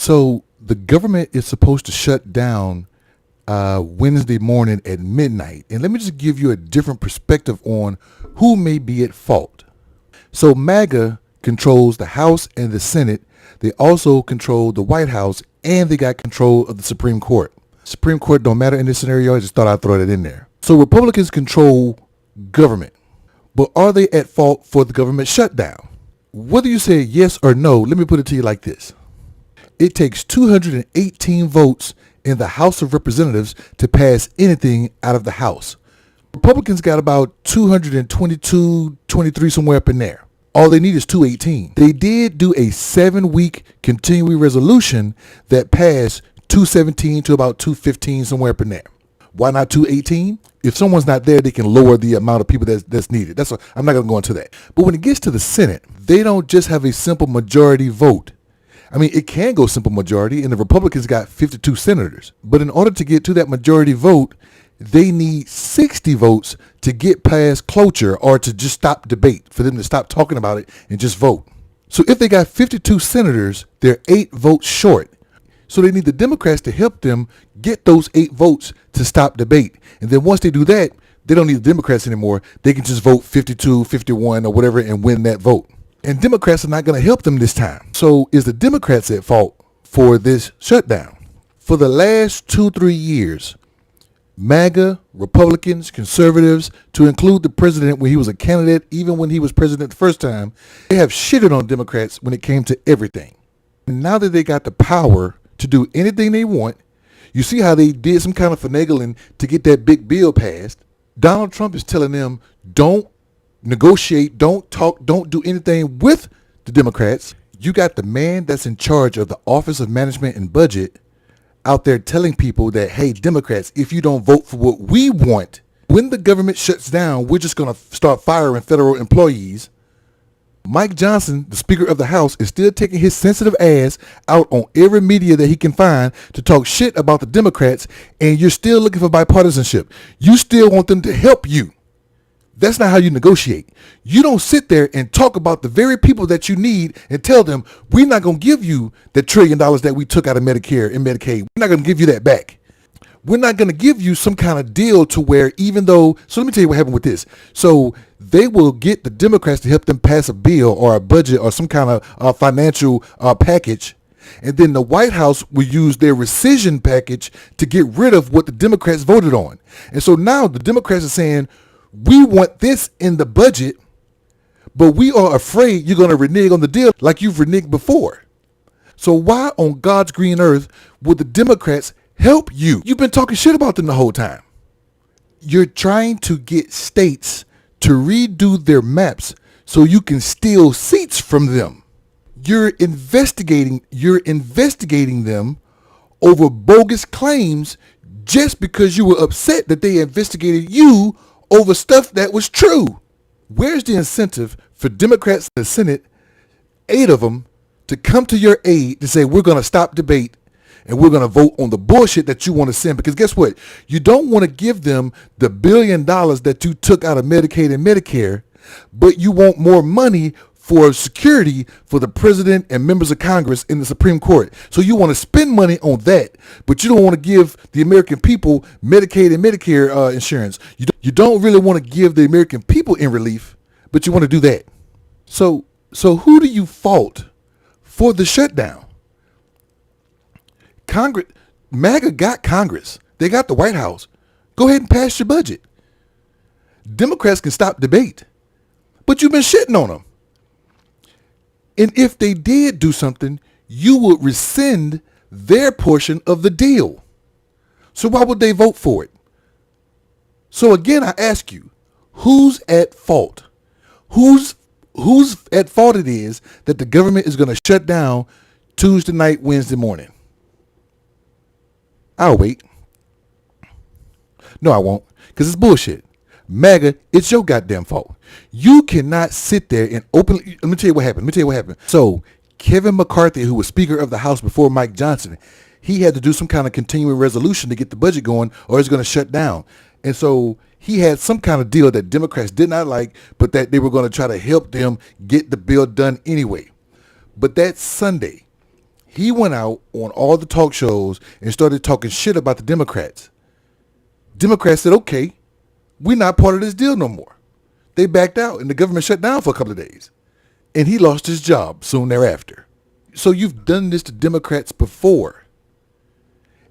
So the government is supposed to shut down Wednesday morning at midnight. And let me just give you a different perspective on who may be at fault. So MAGA controls the House and the Senate. They also control the White House, and they got control of the Supreme Court. Supreme Court don't matter in this scenario. I just thought I'd throw that in there. So Republicans control government. But are they at fault for the government shutdown? Whether you say yes or no, let me put it to you like this. It takes 218 votes in the House of Representatives to pass anything out of the House. Republicans got about 222, 23, somewhere up in there. All they need is 218. They did do a 7-week continuing resolution that passed 217 to about 215, somewhere up in there. Why not 218? If someone's not there, they can lower the amount of people that's needed. I'm not going to go into that. But when it gets to the Senate, they don't just have a simple majority vote. I mean, it can go simple majority, and the Republicans got 52 senators. But in order to get to that majority vote, they need 60 votes to get past cloture or to just stop debate, for them to stop talking about it and just vote. So if they got 52 senators, they're 8 votes short. So they need the Democrats to help them get those 8 votes to stop debate. And then once they do that, they don't need the Democrats anymore. They can just vote 52, 51 or whatever and win that vote. And Democrats are not going to help them this time. So is the Democrats at fault for this shutdown? For the last 2-3 years, MAGA, Republicans, conservatives, to include the president when he was a candidate, even when he was president the first time, they have shitted on Democrats when it came to everything. And now that they got the power to do anything they want, you see how they did some kind of finagling to get that big bill passed. Donald Trump is telling them, don't negotiate, don't talk, don't do anything with the Democrats. You got the man that's in charge of the Office of Management and Budget out there telling people that, hey, Democrats, if you don't vote for what we want, when the government shuts down, we're just going to start firing federal employees. Mike Johnson, the Speaker of the House, is still taking his sensitive ass out on every media that he can find to talk shit about the Democrats, and you're still looking for bipartisanship. You still want them to help you. That's not how you negotiate. You don't sit there and talk about the very people that you need and tell them, we're not going to give you the $1 trillion that we took out of Medicare and Medicaid. We're not going to give you that back. We're not going to give you some kind of deal to where even though, so let me tell you what happened with this. So they will get the Democrats to help them pass a bill or a budget or some kind of financial package. And then the White House will use their rescission package to get rid of what the Democrats voted on. And so now the Democrats are saying, we want this in the budget, but we are afraid you're going to renege on the deal like you've reneged before. So why on God's green earth would the Democrats help you? You've been talking shit about them the whole time. You're trying to get states to redo their maps so you can steal seats from them. You're investigating them over bogus claims just because you were upset that they investigated you over stuff that was true. Where's the incentive for Democrats in the Senate, 8 of them, to come to your aid to say, we're going to stop debate and we're going to vote on the bullshit that you want to send? Because guess what? You don't want to give them the $1 billion that you took out of Medicaid and Medicare, but you want more money for security for the president and members of Congress in the Supreme Court. So you want to spend money on that, but you don't want to give the American people Medicaid and Medicare insurance. You don't really want to give the American people in relief, but you want to do that. So who do you fault for the shutdown? Congress, MAGA got Congress. They got the White House. Go ahead and pass your budget. Democrats can stop debate, but you've been shitting on them. And if they did do something, you would rescind their portion of the deal. So why would they vote for it? So again, I ask you, who's at fault? Who's at fault it is that the government is going to shut down Tuesday night, Wednesday morning? I'll wait. No, I won't, because it's bullshit. MAGA, it's your goddamn fault. You cannot sit there and openly, let me tell you what happened. So Kevin McCarthy, who was Speaker of the House before Mike Johnson, he had to do some kind of continuing resolution to get the budget going or it's going to shut down. And so he had some kind of deal that Democrats did not like, but that they were going to try to help them get the bill done anyway. But that Sunday, He went out on all the talk shows and started talking shit about the Democrats. Democrats said, okay, we're not part of this deal no more. They backed out and the government shut down for a couple of days. And he lost his job soon thereafter. So you've done this to Democrats before.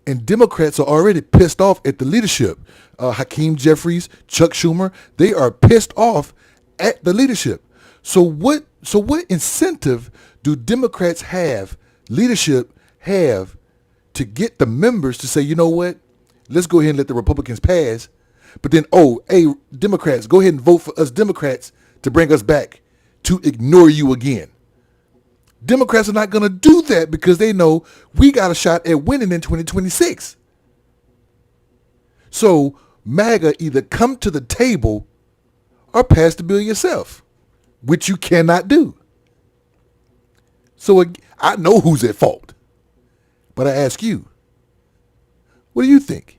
And Democrats are already pissed off at the leadership. Hakeem Jeffries, Chuck Schumer, they are pissed off at the leadership. So what incentive do Democrats have, leadership have, to get the members to say, you know what, let's go ahead and let the Republicans pass. But then, hey, Democrats, go ahead and vote for us Democrats to bring us back, to ignore you again. Democrats are not going to do that because they know we got a shot at winning in 2026. So MAGA, either come to the table or pass the bill yourself, which you cannot do. So I know who's at fault, but I ask you, what do you think?